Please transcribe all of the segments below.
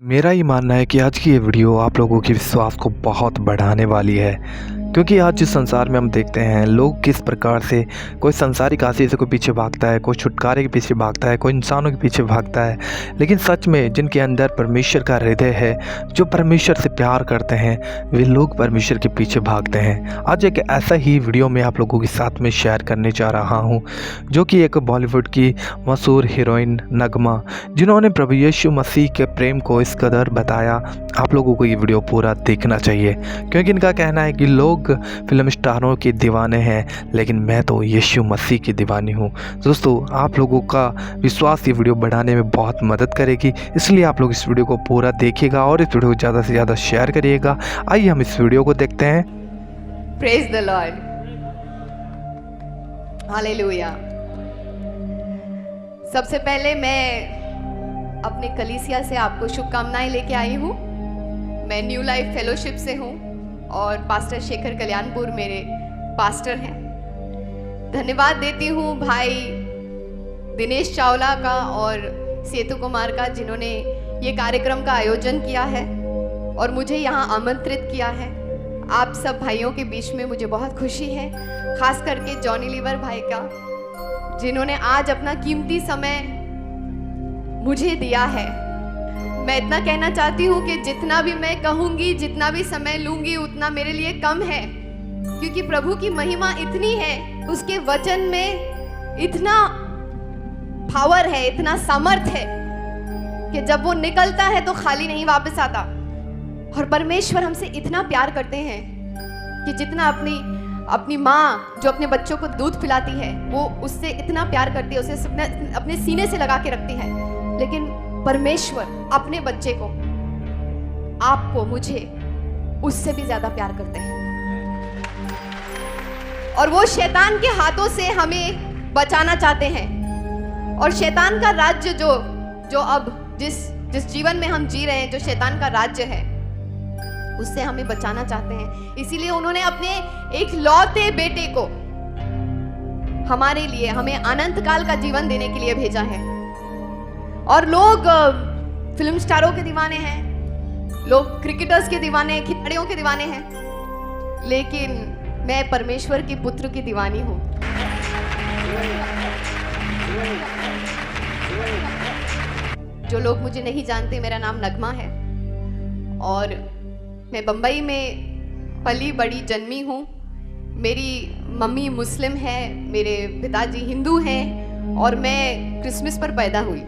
मेरा ये मानना है कि आज की ये वीडियो आप लोगों के विश्वास को बहुत बढ़ाने वाली है, क्योंकि आज जिस संसार में हम देखते हैं लोग किस प्रकार से कोई सांसारिक आशीष को पीछे भागता है, कोई छुटकारे के पीछे भागता है, कोई इंसानों के पीछे भागता है। लेकिन सच में जिनके अंदर परमेश्वर का हृदय है, जो परमेश्वर से प्यार करते हैं, वे लोग परमेश्वर के पीछे भागते हैं। आज एक ऐसा ही वीडियो मैं आप लोगों के साथ में शेयर करने जा रहा हूँ, जो कि एक बॉलीवुड की मशहूर हीरोइन नगमा, जिन्होंने प्रभु यीशु मसीह के प्रेम को इस कदर बताया। आप लोगों को ये वीडियो पूरा देखना चाहिए, क्योंकि इनका कहना है कि लोग फिल्म स्टारों के दीवाने हैं, लेकिन मैं तो यीशु मसीह की दीवानी हूँ। दोस्तों, आप लोगों का विश्वास ये वीडियो बढ़ाने में बहुत मदद करेगी, इसलिए आप लोग इस वीडियो को पूरा देखिएगा और इस वीडियो को ज़्यादा से ज़्यादा शेयर करिएगा। आइए हम इस वीडियो को देखते हैं। Praise the Lord, hallelujah. सबसे पहले मैं अपने कलीसिया से आपको शुभकामनाएं लेके आई हूँ। मैं न्यू लाइफ फेलोशिप से हूँ और पास्टर शेखर कल्याणपुर मेरे पास्टर हैं। धन्यवाद देती हूँ भाई दिनेश चावला का और सेतु कुमार का, जिन्होंने ये कार्यक्रम का आयोजन किया है और मुझे यहाँ आमंत्रित किया है। आप सब भाइयों के बीच में मुझे बहुत खुशी है, खास करके जॉनी लीवर भाई का, जिन्होंने आज अपना कीमती समय मुझे दिया है। मैं इतना कहना चाहती हूँ कि जितना भी मैं कहूँगी, जितना भी समय लूँगी, उतना मेरे लिए कम है, क्योंकि प्रभु की महिमा इतनी है, उसके वचन में इतना पावर है, इतना सामर्थ है कि जब वो निकलता है तो खाली नहीं वापस आता। और परमेश्वर हमसे इतना प्यार करते हैं कि जितना अपनी माँ जो अपने बच्चों को दूध पिलाती है, वो उससे इतना प्यार करती है, उसे अपने सीने से लगा के रखती है। लेकिन परमेश्वर अपने बच्चे को, आपको, मुझे उससे भी ज्यादा प्यार करते हैं। और वो शैतान के हाथों से हमें बचाना चाहते हैं। और शैतान का राज्य जो अब जिस जीवन में हम जी रहे हैं, जो शैतान का राज्य है, उससे हमें बचाना चाहते हैं। इसीलिए उन्होंने अपने एक लौते बेटे को हमारे लिए, हमें अनंत काल का जीवन देने के लिए भेजा है। और लोग फिल्म स्टारों के दीवाने हैं, लोग क्रिकेटर्स के दीवाने हैं, खिलाड़ियों के दीवाने हैं, लेकिन मैं परमेश्वर के पुत्र की दीवानी हूँ। जो लोग मुझे नहीं जानते, मेरा नाम नगमा है और मैं बम्बई में पली बड़ी जन्मी हूँ। मेरी मम्मी मुस्लिम है, मेरे पिताजी हिंदू हैं और मैं क्रिसमस पर पैदा हुई।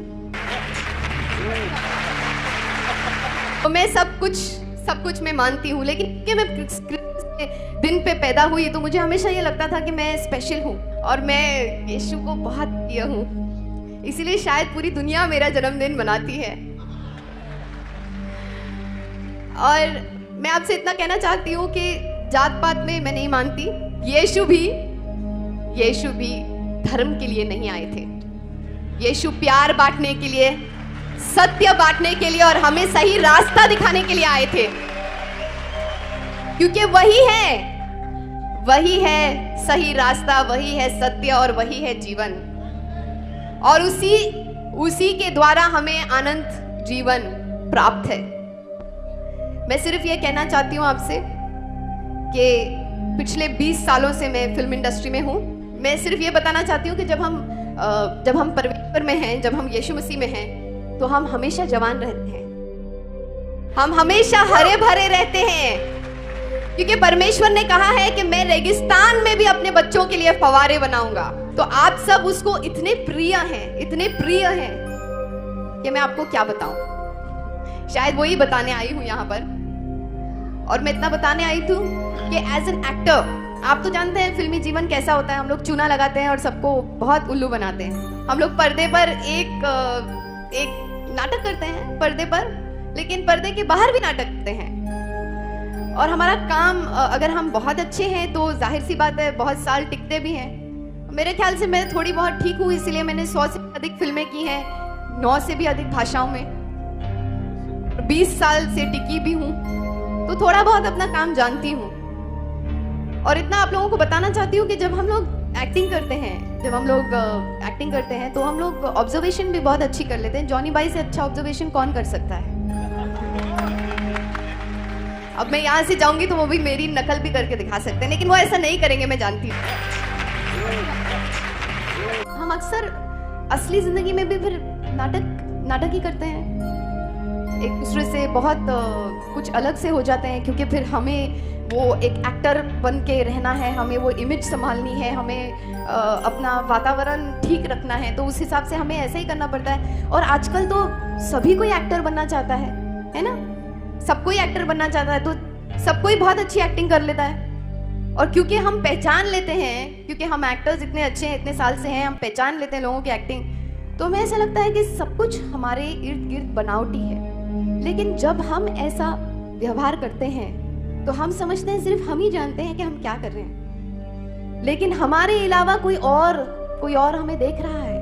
तो मैं सब कुछ मैं मानती हूँ, लेकिन कि मैं क्रिसमस के दिन पे पैदा हुई तो मुझे हमेशा ये लगता था कि मैं स्पेशल हूँ और मैं यीशु को बहुत प्रिय हूँ। इसीलिए शायद पूरी दुनिया मेरा जन्मदिन मनाती है। और मैं आपसे इतना कहना चाहती हूँ कि जात पात में मैं नहीं मानती। यीशु भी धर्म के लिए नहीं आए थे। यीशु प्यार बांटने के लिए, सत्य बांटने के लिए और हमें सही रास्ता दिखाने के लिए आए थे, क्योंकि वही है सही रास्ता, वही है सत्य और वही है जीवन। और उसी के द्वारा हमें अनंत जीवन प्राप्त है। मैं सिर्फ ये कहना चाहती हूँ आपसे कि पिछले 20 सालों से मैं फिल्म इंडस्ट्री में हूँ। मैं सिर्फ ये बताना चाहती हूँ कि जब हम परमेश्वर में हैं, जब हम यीशु मसीह में हैं, तो हम हमेशा जवान रहते हैं, हम हमेशा हरे भरे रहते हैं, क्योंकि परमेश्वर ने कहा है कि मैं रेगिस्तान में भी अपने बच्चों के लिए फवारे बनाऊंगा। तो आप सब उसको इतने प्रिय हैं कि मैं आपको क्या बताऊं। शायद वही बताने आई हूं यहाँ पर। और मैं इतना बताने आई थी कि एज एन एक्टर, आप तो जानते हैं फिल्मी जीवन कैसा होता है। हम लोग चूना लगाते हैं और सबको बहुत उल्लू बनाते हैं। हम लोग पर्दे पर एक नाटक करते हैं पर्दे पर, लेकिन पर्दे के बाहर भी नाटक करते हैं। और हमारा काम, अगर हम बहुत अच्छे हैं तो जाहिर सी बात है बहुत साल टिकते भी हैं। मेरे ख्याल से मैं थोड़ी बहुत ठीक हूँ, इसलिए मैंने 100 से अधिक फिल्में की हैं, 9 से भी अधिक भाषाओं में, 20 साल से टिकी भी हूँ, तो थोड़ा बहुत अपना काम जानती हूँ। और इतना आप लोगों को बताना चाहती हूँ कि जब हम लोग एक्टिंग करते हैं तो हम लोग ऑब्जर्वेशन भी बहुत अच्छी कर लेते हैं। जॉनी बाई से अच्छा ऑब्जर्वेशन कौन कर सकता है? अब मैं यहाँ से जाऊंगी तो वो भी मेरी नकल भी करके दिखा सकते हैं, लेकिन वो ऐसा नहीं करेंगे, मैं जानती हूँ। हम अक्सर असली जिंदगी में भी फिर नाटक ही करते हैं, एक दूसरे से बहुत कुछ अलग से हो जाते हैं, क्योंकि फिर हमें वो एक एक्टर बन के रहना है, हमें वो इमेज संभालनी है, हमें अपना वातावरण ठीक रखना है, तो उस हिसाब से हमें ऐसे ही करना पड़ता है। और आजकल तो सभी कोई एक्टर बनना चाहता है ना, सब कोई एक्टर बनना चाहता है, तो सब कोई बहुत अच्छी एक्टिंग कर लेता है। और क्योंकि हम पहचान लेते हैं, क्योंकि हम एक्टर्स इतने अच्छे हैं, इतने साल से हैं, हम पहचान लेते हैं लोगों की एक्टिंग, तो हमें ऐसा लगता है कि सब कुछ हमारे इर्द गिर्द बनावटी है। लेकिन जब हम ऐसा व्यवहार करते हैं तो हम समझते हैं सिर्फ हम ही जानते हैं कि हम क्या कर रहे हैं, लेकिन हमारे अलावा कोई और हमें देख रहा है,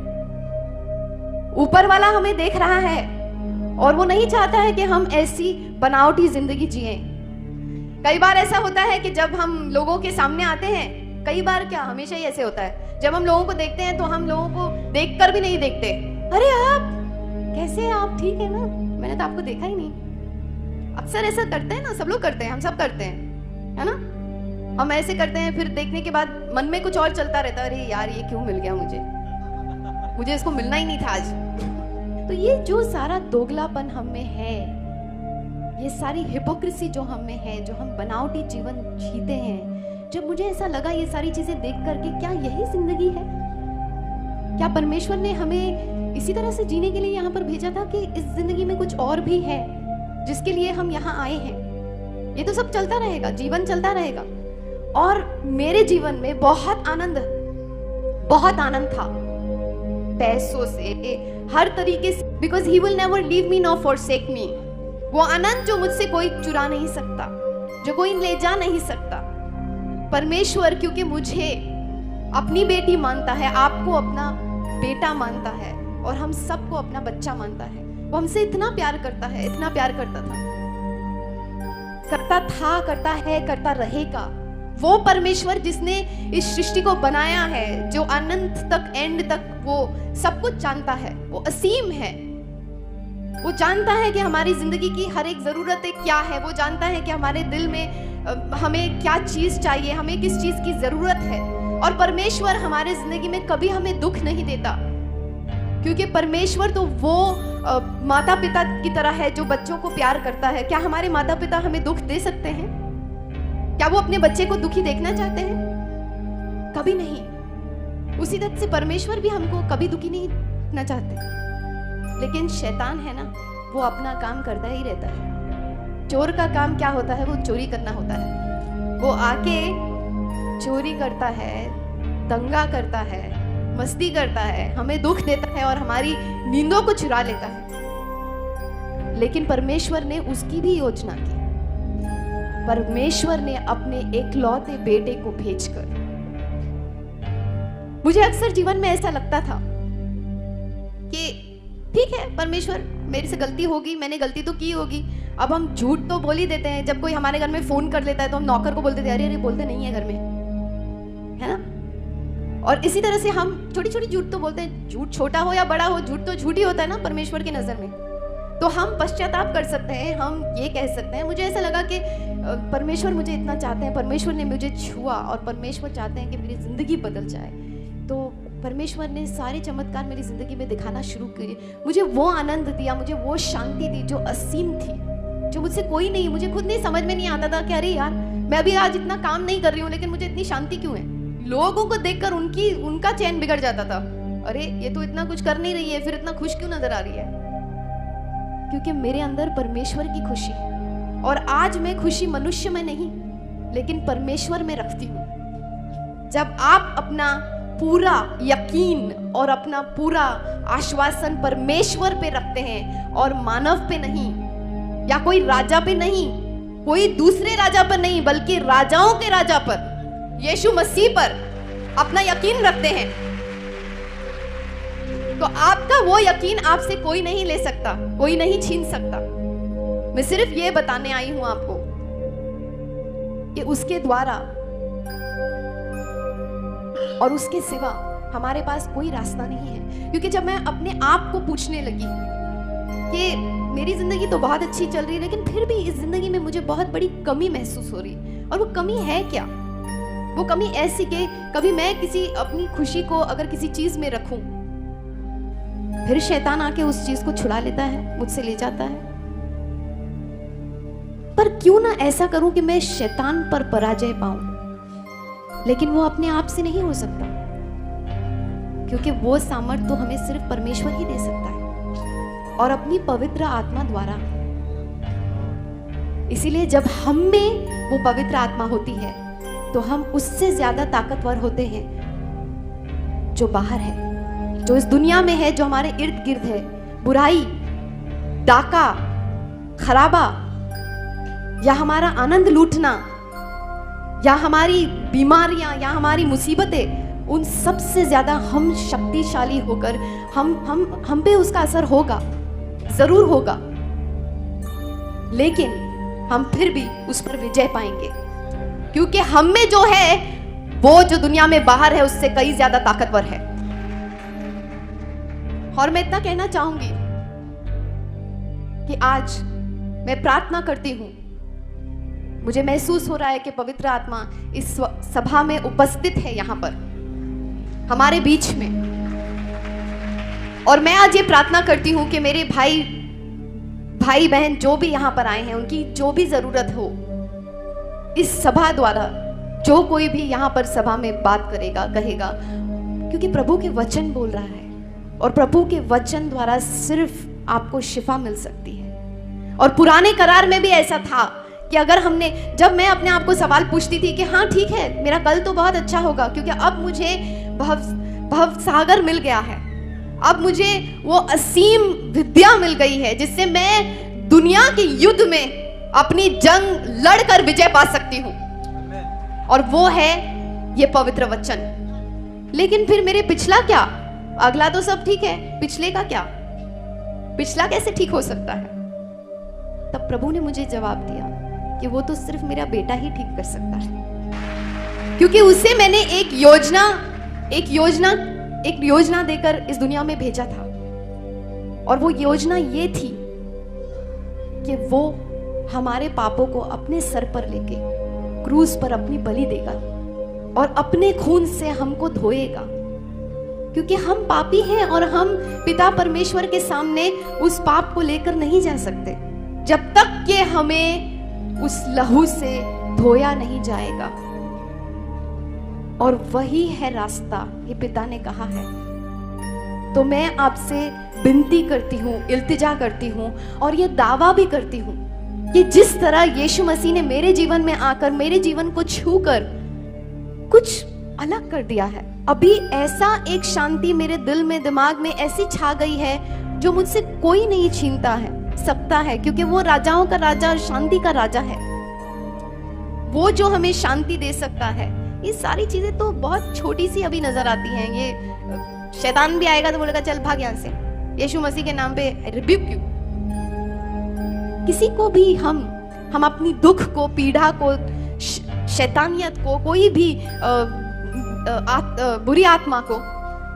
ऊपर वाला हमें देख रहा है, और वो नहीं चाहता है कि हम ऐसी बनावटी जिंदगी जिए। कई बार ऐसा होता है कि जब हम लोगों के सामने आते हैं, कई बार क्या हमेशा ही ऐसे होता है, जब हम लोगों को देखते हैं तो हम लोगों को देखकर भी नहीं देखते, अरे आप कैसे हैं, आप ठीक है ना, मैंने तो आपको देखा ही नहीं। अक्सर ऐसा करते हैं ना, सब लोग करते हैं, हम सब करते हैं, है ना। हम ऐसे करते हैं, फिर देखने के बाद मन में कुछ और चलता रहता है, अरे यार ये क्यों मिल गया मुझे इसको मिलना ही नहीं था आज। तो ये जो सारा दोगलापन हम में है, ये सारी हिपोक्रेसी जो हम में है, जो हम बनावटी जीवन जीते हैं, जब मुझे ऐसा लगा ये सारी चीजें देख करके, क्या यही जिंदगी है? क्या परमेश्वर ने हमें इसी तरह से जीने के लिए यहाँ पर भेजा था कि इस जिंदगी में कुछ और भी है जिसके लिए हम यहाँ आए हैं? ये तो सब चलता रहेगा, जीवन चलता रहेगा। और मेरे जीवन में बहुत आनंद था, पैसों से, हर तरीके से, because he will never leave me nor forsake me. वो आनंद जो मुझसे कोई चुरा नहीं सकता, जो कोई ले जा नहीं सकता। परमेश्वर क्योंकि मुझे अपनी बेटी मानता है, आपको अपना बेटा मानता है, और हम सबको अपना बच्चा मानता है। वो हमसे इतना प्यार करता है, इतना प्यार करता था, करता है, करता रहेगा। वो परमेश्वर जिसने इस सृष्टि को बनाया है, जो अनंत तक, एंड तक वो सब कुछ जानता है, वो असीम है। वो जानता है कि हमारी जिंदगी की हर एक जरूरतें क्या है, वो जानता है कि हमारे दिल में हमें क्या चीज चाहिए, हमें किस चीज की जरूरत है। और परमेश्वर हमारे जिंदगी में कभी हमें दुख नहीं देता, क्योंकि परमेश्वर तो वो माता पिता की तरह है जो बच्चों को प्यार करता है। क्या हमारे माता पिता हमें दुख दे सकते हैं? क्या वो अपने बच्चे को दुखी देखना चाहते हैं? कभी नहीं। उसी तरह से परमेश्वर भी हमको कभी दुखी नहीं देखना चाहते। लेकिन शैतान है ना, वो अपना काम करता ही रहता है। चोर का काम क्या होता है? वो चोरी करना होता है। वो आके चोरी करता है, दंगा करता है, मस्ती करता है, हमें दुख देता है और हमारी नींदों को चुरा लेता है। लेकिन परमेश्वर ने उसकी भी योजना की। परमेश्वर ने अपने एकलौते बेटे को भेजकर, मुझे अक्सर जीवन में ऐसा लगता था कि ठीक है परमेश्वर, मेरे से गलती होगी, मैंने गलती तो की होगी। अब हम झूठ तो बोल ही देते हैं। जब कोई हमारे घर में फोन कर लेता है तो हम नौकर को बोल देते हैं, अरे अरे बोलते नहीं है घर में, है ना। और इसी तरह से हम छोटी छोटी झूठ तो बोलते हैं। झूठ छोटा हो या बड़ा हो, झूठ तो झूठ ही होता है ना परमेश्वर की नजर में। तो हम पश्चाताप कर सकते हैं, हम ये कह सकते हैं, मुझे ऐसा लगा कि परमेश्वर मुझे इतना चाहते हैं, परमेश्वर ने मुझे छुआ और परमेश्वर चाहते हैं कि मेरी जिंदगी बदल जाए। तो परमेश्वर ने सारे चमत्कार मेरी जिंदगी में दिखाना शुरू किए। मुझे वो आनंद दिया, मुझे वो शांति दी जो असीम थी, जो मुझसे कोई नहीं, मुझे खुद नहीं समझ में नहीं आता था कि अरे यार मैं अभी आज इतना काम नहीं कर रही हूँ लेकिन मुझे इतनी शांति क्यों है। लोगों को देखकर उनका चैन बिगड़ जाता था, अरे ये तो इतना कुछ कर नहीं रही है, फिर इतना खुश क्यों नजर आ रही है? क्योंकि मेरे अंदर परमेश्वर की खुशी है। और आज मैं खुशी मनुष्य में नहीं लेकिन परमेश्वर में रखती हूँ। जब आप अपना पूरा यकीन और अपना पूरा आश्वासन परमेश्वर पे रखते हैं और मानव पे नहीं, या कोई राजा पे नहीं, कोई दूसरे राजा पर नहीं, बल्कि राजाओं के राजा पर, यीशु मसीह पर अपना यकीन रखते हैं, तो आपका वो यकीन आपसे कोई नहीं ले सकता, कोई नहीं छीन सकता। मैं सिर्फ ये बताने आई हूं आपको कि उसके द्वारा और उसके सिवा हमारे पास कोई रास्ता नहीं है। क्योंकि जब मैं अपने आप को पूछने लगी कि मेरी जिंदगी तो बहुत अच्छी चल रही है, लेकिन फिर भी इस जिंदगी में मुझे बहुत बड़ी कमी महसूस हो रही है। और वो कमी है क्या? वो कमी ऐसी कि कभी मैं किसी अपनी खुशी को अगर किसी चीज में रखूं, फिर शैतान आके उस चीज को छुड़ा लेता है, मुझसे ले जाता है। पर क्यों ना ऐसा करूं कि मैं शैतान पर पराजय पाऊं। लेकिन वो अपने आप से नहीं हो सकता, क्योंकि वो सामर्थ तो हमें सिर्फ परमेश्वर ही दे सकता है, और अपनी पवित्र आत्मा द्वारा। इसीलिए जब हम में वो पवित्र आत्मा होती है तो हम उससे ज्यादा ताकतवर होते हैं जो बाहर है, जो इस दुनिया में है, जो हमारे इर्द गिर्द है। बुराई, डाका, खराबा, या हमारा आनंद लूटना, या हमारी बीमारियां, या हमारी मुसीबतें, उन सब से ज्यादा हम शक्तिशाली होकर हम पे उसका असर होगा, जरूर होगा, लेकिन हम फिर भी उस पर विजय पाएंगे, क्योंकि हम में जो है वो जो दुनिया में बाहर है उससे कई ज्यादा ताकतवर है। और मैं इतना कहना चाहूंगी कि आज मैं प्रार्थना करती हूं, मुझे महसूस हो रहा है कि पवित्र आत्मा इस सभा में उपस्थित है, यहां पर हमारे बीच में। और मैं आज ये प्रार्थना करती हूं कि मेरे भाई बहन जो भी यहां पर आए हैं, उनकी जो भी जरूरत हो, इस सभा द्वारा जो कोई भी यहां पर सभा में बात करेगा, कहेगा, क्योंकि प्रभु के वचन बोल रहा है, और प्रभु के वचन द्वारा सिर्फ आपको शिफा मिल सकती है। और पुराने करार में भी ऐसा था कि अगर जब मैं अपने आप को सवाल पूछती थी कि हाँ ठीक है, मेरा कल तो बहुत अच्छा होगा, क्योंकि अब मुझे भव सागर मिल गया है, अब मुझे वो असीम विद्या मिल गई है जिससे मैं दुनिया के युद्ध में अपनी जंग लड़कर विजय पा सकती हूँ, और वो है ये पवित्र वचन। लेकिन फिर मेरे पिछला क्या? अगला तो सब ठीक है, पिछले का क्या? पिछला कैसे ठीक हो सकता है? तब प्रभु ने मुझे जवाब दिया कि वो तो सिर्फ मेरा बेटा ही ठीक कर सकता है, क्योंकि उसे मैंने एक योजना देकर इस दुनिया में भेजा था। और वो योजना ये थी कि वो हमारे पापों को अपने सर पर लेके क्रूस पर अपनी बलि देगा और अपने खून से हमको धोएगा, क्योंकि हम पापी हैं और हम पिता परमेश्वर के सामने उस पाप को लेकर नहीं जा सकते जब तक कि हमें उस लहू से धोया नहीं जाएगा। और वही है रास्ता, ये पिता ने कहा है। तो मैं आपसे विनती करती हूँ, इल्तिजा करती हूँ, और ये दावा भी करती हूँ कि जिस तरह यीशु मसीह ने मेरे जीवन में आकर मेरे जीवन को छूकर कुछ अलग कर दिया है, अभी ऐसा एक शांति मेरे दिल में, दिमाग में ऐसी छा गई है जो मुझसे कोई नहीं छीनता सकता है, क्योंकि वो राजाओं का राजा और शांति का राजा है। वो जो हमें शांति दे सकता है। ये सारी चीजें तो बहुत छोटी सी अभी नजर आती हैं। ये शैतान भी आएगा तो बोलेगा चल भाग यहाँ से, यीशु मसीह के नाम पे रिब्यूक क्यों। किसी को भी हम अपनी दुख को, पीड़ा को, शैतानियत को, कोई भी बुरी आत्मा को,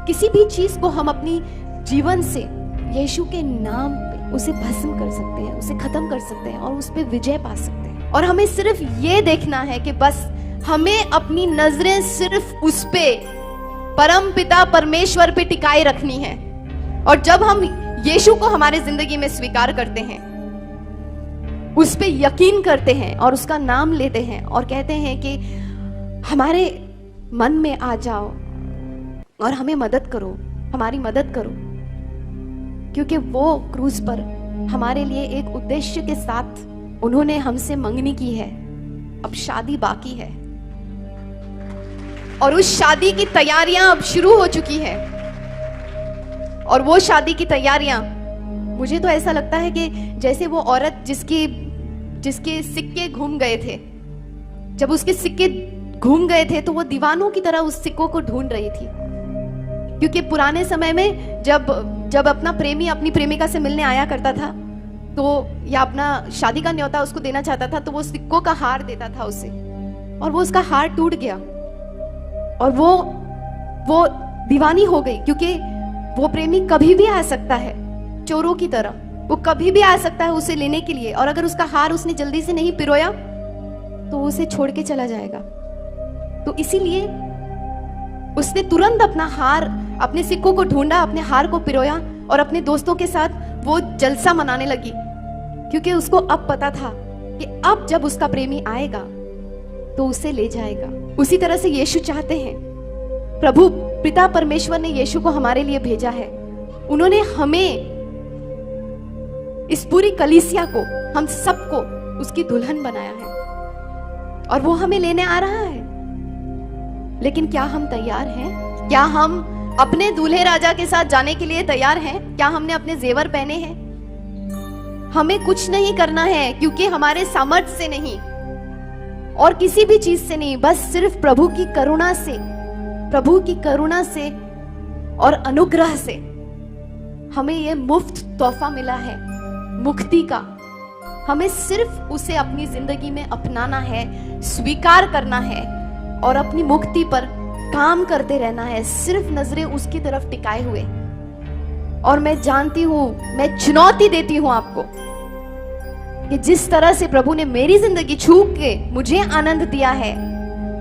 किसी भी चीज को हम अपनी जीवन से यीशु के नाम पे उसे भस्म कर सकते हैं, उसे खत्म कर सकते हैं और उस पे विजय पा सकते हैं। और हमें सिर्फ ये देखना है कि बस हमें अपनी नजरें सिर्फ उस पे, परम पिता परमेश्वर पे टिकाए रखनी है। और जब हम यीशु को हमारे जिंदगी में स्वीकार करते हैं, उस पे यकीन करते हैं और उसका नाम लेते हैं और कहते हैं कि हमारे मन में आ जाओ और हमें मदद करो, हमारी मदद करो, क्योंकि वो क्रूस पर हमारे लिए एक उद्देश्य के साथ उन्होंने हमसे मंगनी की है। अब शादी बाकी है और उस शादी की तैयारियां अब शुरू हो चुकी है। और वो शादी की तैयारियां, मुझे तो ऐसा लगता है कि जैसे वो औरत जिसके सिक्के घूम गए थे, जब उसके सिक्के घूम गए थे तो वो दीवानों की तरह उस सिक्कों को ढूंढ रही थी। क्योंकि पुराने समय में जब अपना प्रेमी अपनी प्रेमिका से मिलने आया करता था, तो या अपना शादी का न्योता उसको देना चाहता था, तो वो सिक्कों का हार देता था उसे, और वो उसका हार टूट गया और वो दीवानी हो गई, क्योंकि वो प्रेमी कभी भी आ सकता है चोरों की तरह वो कभी भी आ सकता है उसे लेने के लिए, और अगर उसका हार उसने जल्दी से नहीं पिरोया तो उसे छोड़ के चला जाएगा। तो इसीलिए उसने तुरंत अपना हार, अपने सिक्कों को ढूंढा, अपने हार को पिरोया और अपने दोस्तों के साथ वो जलसा मनाने लगी, क्योंकि उसको अब पता था कि अब जब उसका प्रेमी आएगा तो उसे ले जाएगा। उसी तरह से यीशु चाहते हैं, प्रभु पिता परमेश्वर ने यीशु को हमारे लिए भेजा है। उन्होंने हमें, इस पूरी कलीसिया को, हम सबको उसकी दुल्हन बनाया है और वो हमें लेने आ रहा है। लेकिन क्या हम तैयार हैं? क्या हम अपने दूल्हे राजा के साथ जाने के लिए तैयार हैं? क्या हमने अपने जेवर पहने हैं? हमें कुछ नहीं करना है, क्योंकि हमारे सामर्थ्य से नहीं और किसी भी चीज से नहीं, बस सिर्फ प्रभु की करुणा से, प्रभु की करुणा से और अनुग्रह से हमें यह मुफ्त तोहफा मिला है, मुक्ति का। हमें सिर्फ उसे अपनी जिंदगी में अपनाना है, स्वीकार करना है और अपनी मुक्ति पर काम करते रहना है, सिर्फ नजरें उसकी तरफ टिकाए हुए। और मैं जानती हूं, मैं चुनौती देती हूं आपको कि जिस तरह से प्रभु ने मेरी जिंदगी छू के मुझे आनंद दिया है,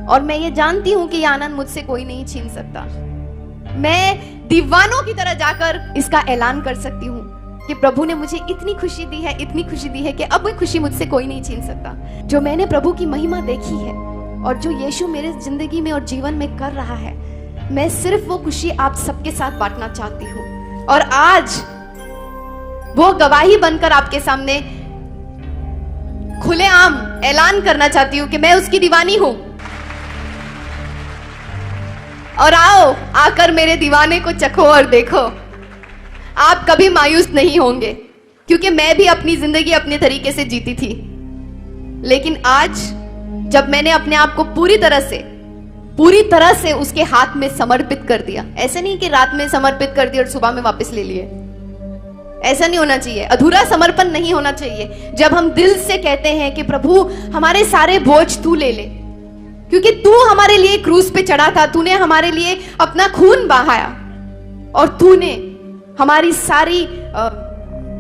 और मैं ये जानती हूं कि यह आनंद मुझसे कोई नहीं छीन सकता, मैं दीवानों की तरह जाकर इसका ऐलान कर सकती हूं कि प्रभु ने मुझे इतनी खुशी दी है, इतनी खुशी दी है कि अब वो खुशी मुझसे कोई नहीं छीन सकता। जो मैंने प्रभु की महिमा देखी है और जो यीशु मेरे जिंदगी में और जीवन में कर रहा है, मैं सिर्फ वो खुशी आप सबके साथ बांटना चाहती हूँ। और आज वो गवाही बनकर आपके सामने खुलेआम ऐलान करना चाहती हूँ कि मैं उसकी दीवानी हूं। और आओ, आकर मेरे दीवाने को चखो और देखो, आप कभी मायूस नहीं होंगे, क्योंकि मैं भी अपनी जिंदगी अपने तरीके से जीती थी। लेकिन आज जब मैंने अपने आप को पूरी तरह से उसके हाथ में समर्पित कर दिया, ऐसे नहीं कि रात में समर्पित कर दिया और सुबह में वापस ले लिए, ऐसा नहीं होना चाहिए, अधूरा समर्पण नहीं होना चाहिए। जब हम दिल से कहते हैं कि प्रभु हमारे सारे बोझ तू ले ले, क्योंकि तू हमारे लिए क्रूस पे चढ़ा था, तूने हमारे लिए अपना खून बहाया और तूने हमारी सारी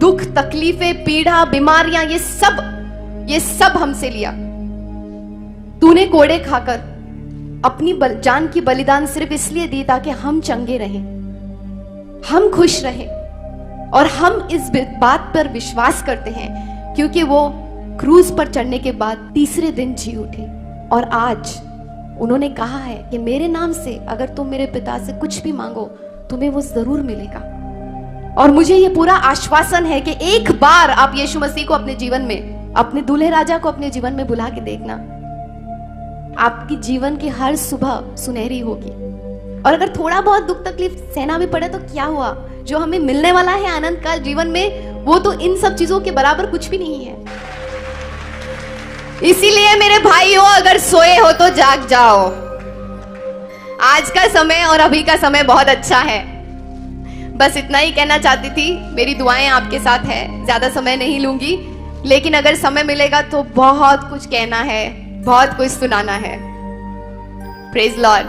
दुख, तकलीफें, पीड़ा, बीमारियां, ये सब हमसे लिया। तूने कोड़े खाकर अपनी जान की बलिदान सिर्फ इसलिए दी ताकि हम चंगे रहें, हम खुश रहें। और हम इस बात पर विश्वास करते हैं क्योंकि वो क्रूस पर चढ़ने के बाद तीसरे दिन जी उठे। और आज उन्होंने कहा है कि मेरे नाम से अगर तुम मेरे पिता से कुछ भी मांगो तुम्हें वो जरूर मिलेगा। और मुझे ये पूरा आश्वासन है कि एक बार आप यीशु मसीह को अपने जीवन में, अपने दूल्हे राजा को अपने जीवन में बुला के देखना, आपकी जीवन की हर सुबह सुनहरी होगी। और अगर थोड़ा बहुत दुख तकलीफ सहना भी पड़े तो क्या हुआ, जो हमें मिलने वाला है आनंद काल जीवन में, वो तो इन सब चीजों के बराबर कुछ भी नहीं है। इसीलिए मेरे भाइयों, अगर सोए हो तो जाग जाओ। आज का समय और अभी का समय बहुत अच्छा है। बस इतना ही कहना चाहती थी। मेरी दुआएं आपके साथ है, ज्यादा समय नहीं लूंगी, लेकिन अगर समय मिलेगा तो बहुत कुछ कहना है, बहुत कुछ सुनाना है। Praise Lord.